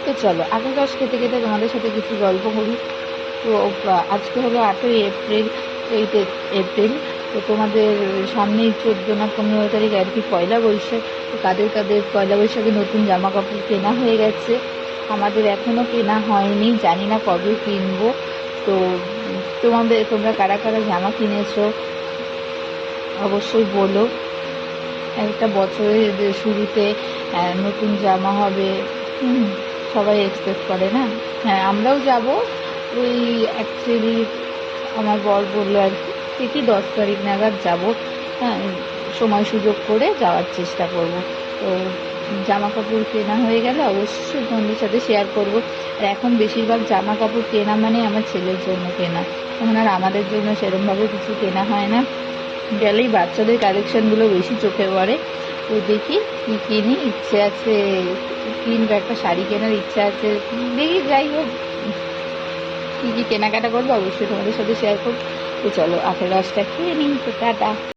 তো চলো আখের রস খেতে খেতে তোমাদের সাথে কিছু গল্প করি। তো আজকে হলো 8ই এপ্রিল, 8 এপ্রিল। তো তোমাদের সামনেই 14 না 15 তারিখ আর কি পয়লা বৈশাখ। তো কাদের কাদের পয়লা বৈশাখে নতুন জামা কাপড় কেনা হয়ে গেছে, আমাদের এখনও কেনা হয়নি, জানি না কবে কিনবো। তো তোমরা কারা কারা জামা কিনেছো অবশ্যই বলো। একটা বছরের শুরুতে নতুন জামা হবে, সবাই এক্সপেক্ট করে না। হ্যাঁ, আমরাও যাব। ওই অ্যাকচুয়ালি আমার বর বললো আর কি, ঠিকই 10 তারিখ নাগাদ যাব। হ্যাঁ, সময় সুযোগ করে যাওয়ার চেষ্টা করব। তো জামা কাপড় কেনা হয়ে গেলে অবশ্যই তোমাদের সাথে শেয়ার করব। আর এখন বেশিরভাগ জামা কাপড় কেনা মানে আমার ছেলের জন্য কেনা, এখন আর আমাদের জন্য সেরকমভাবে কিছু কেনা হয় না। গেলেই বাচ্চাদের কালেকশানগুলো বেশি চোখে পড়ে। তো দেখি কী কিনি, ইচ্ছে আছে কিনবো, একটা শাড়ি কেনার ইচ্ছা আছে, দেখি। যাই হোক, কী কী কেনাকাটা করবো অবশ্যই তোমাদের সাথে শেয়ার করবো। তো চলো আখের রসটা খেয়ে নিই। তো টাটা।